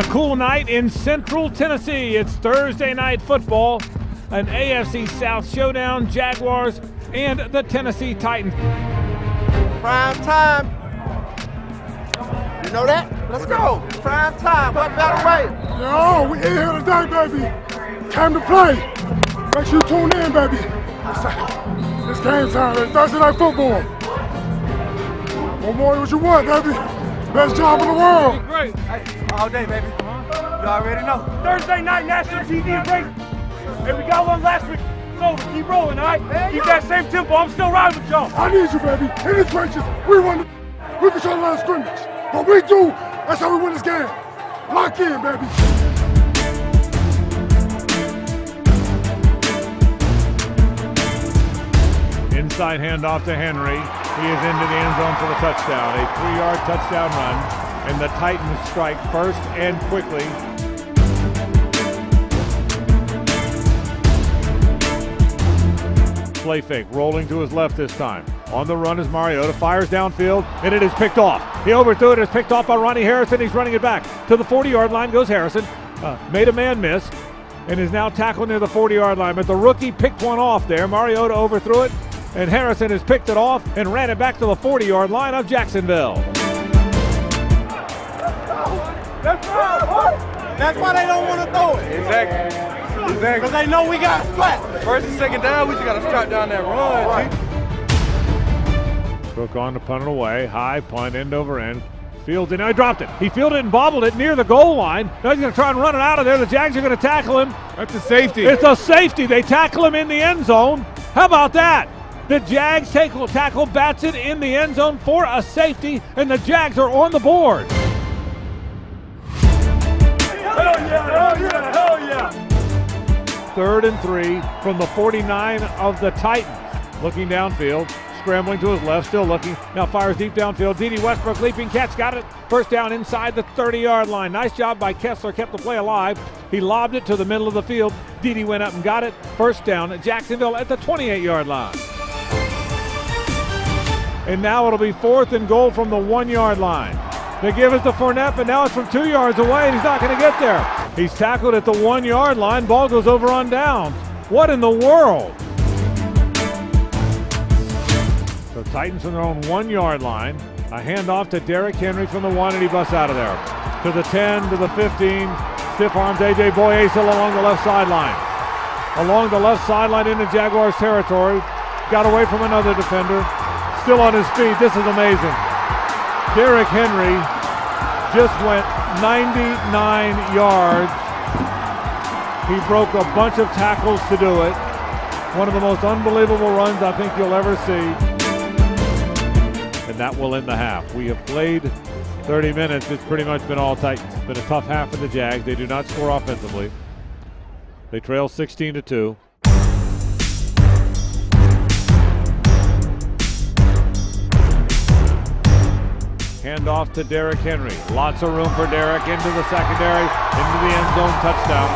a cool night in Central Tennessee. It's Thursday night football, an AFC South showdown, Jaguars and the Tennessee Titans. Prime time. You know that? Let's go. Prime time. What better way? Yo, we in here today, baby. Time to play. Make sure you tune in, baby. It's game time. It's Thursday night football. What more what you want, baby? Best job in the world. Great. Hey, all day, baby. You already know. Thursday night national TV break. Hey, we got one last week. So keep rolling, all right? Keep that same tempo. I'm still riding with y'all. I need you, baby. In the trenches, we run. We control the line of scrimmage. What we do, that's how we win this game. Lock in, baby. Inside handoff to Henry. He is into the end zone for the touchdown. A 3-yard touchdown run. And the Titans strike first and quickly. Play fake, rolling to his left this time. On the run is Mariota, fires downfield, and it is picked off. He overthrew it, it's picked off by Ronnie Harrison. He's running it back. To the 40-yard line goes Harrison. Made a man miss, and is now tackled near the 40-yard line. But the rookie picked one off there. Mariota overthrew it, and Harrison has picked it off and ran it back to the 40-yard line of Jacksonville. That's why they don't want to throw it. Exactly. Because they know we got flat. First and second down, we just got to strap down that run. Right. Cook on to punt it away. High punt, end over end. Fields it. Now he dropped it. He fielded it and bobbled it near the goal line. Now he's going to try and run it out of there. The Jags are going to tackle him. That's a safety. It's a safety. They tackle him in the end zone. How about that? The Jags tackle Batson in the end zone for a safety, and the Jags are on the board. Hell yeah, hell yeah, hell yeah. 3rd and 3 from the 49 of the Titans. Looking downfield, scrambling to his left, still looking. Now fires deep downfield. Dede Westbrook leaping catch, got it. First down inside the 30-yard line. Nice job by Kessler, kept the play alive. He lobbed it to the middle of the field. Dede went up and got it. First down at Jacksonville at the 28-yard line. And now it'll be 4th and goal from the 1-yard line. They give it to Fournette, but now it's from 2 yards away, and he's not going to get there. He's tackled at the 1-yard line. Ball goes over on downs. What in the world? So Titans from their own 1-yard line. A handoff to Derrick Henry from the 1, and he busts out of there. To the 10, to the 15. Stiff arms A.J. Boye still along the left sideline. Along the left sideline into Jaguars territory. Got away from another defender. Still on his feet. This is amazing. Derrick Henry just went 99 yards. He broke a bunch of tackles to do it. One of the most unbelievable runs I think you'll ever see. And that will end the half. We have played 30 minutes. It's pretty much been all Titans. It's been a tough half for the Jags. They do not score offensively. They trail 16-2. Handoff to Derrick Henry. Lots of room for Derrick into the secondary, into the end zone, touchdown.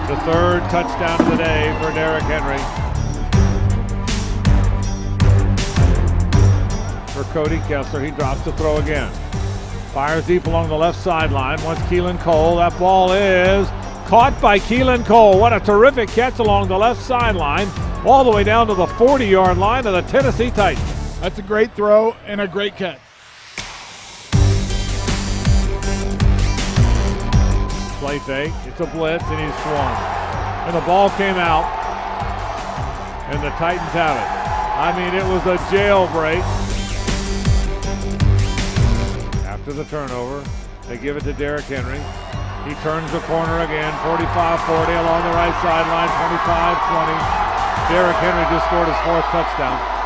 The 3rd touchdown of the day for Derrick Henry. For Cody Kessler, he drops to throw again. Fires deep along the left sideline. Wants Keelan Cole. That ball is caught by Keelan Cole. What a terrific catch along the left sideline, all the way down to the 40-yard line of the Tennessee Titans. That's a great throw and a great catch. Play fake, it's a blitz, and he's swung. And the ball came out, and the Titans have it. I mean, it was a jailbreak. After the turnover, they give it to Derrick Henry. He turns the corner again, 45-40 along the right sideline, 25-20. Derrick Henry just scored his 4th touchdown.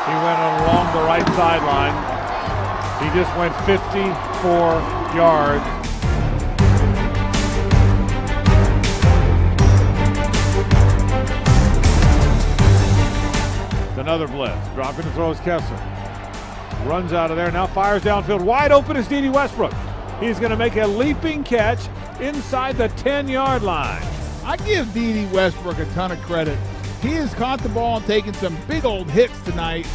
He went along the right sideline. He just went 54 yards. It's another blitz. Dropping to throws Kessler. Runs out of there, now fires downfield. Wide open is Dede Westbrook. He's going to make a leaping catch inside the 10-yard line. I give Dede Westbrook a ton of credit. He has caught the ball and taken some big old hits tonight.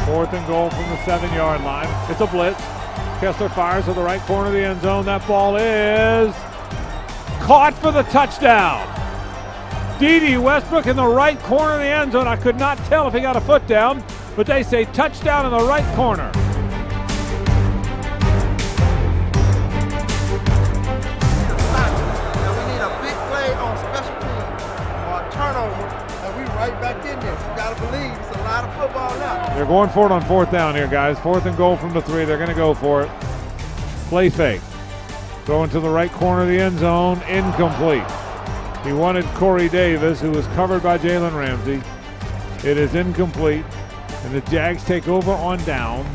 4th and goal from the 7-yard line. It's a blitz. Kessler fires to the right corner of the end zone. That ball is caught for the touchdown. D.D. Westbrook in the right corner of the end zone. I could not tell if he got a foot down, but they say touchdown in the right corner. Now we need a big play on special teams or a turnover, and we right back in there. You gotta believe it's a lot of football now. They're going for it on 4th down here, guys. 4th and goal from the 3. They're going to go for it. Play fake. Throwing to the right corner of the end zone. Incomplete. He wanted Corey Davis, who was covered by Jalen Ramsey. It is incomplete, and the Jags take over on downs.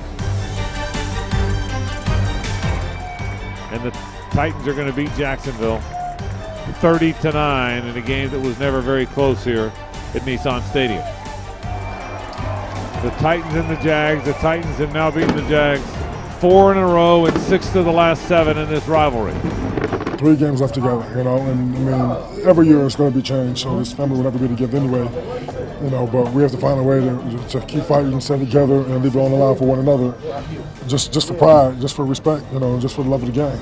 And the Titans are going to beat Jacksonville 30-9 in a game that was never very close here at Nissan Stadium. The Titans and the Jags. The Titans have now beaten the Jags 4 in a row and 6 of the last 7 in this rivalry. 3 games left together, you know, and I mean, every year it's going to be changed, so this family will never be together anyway, you know, but we have to find a way to keep fighting, stay together, and leave it on the line for one another, just for pride, just for respect, you know, just for the love of the game.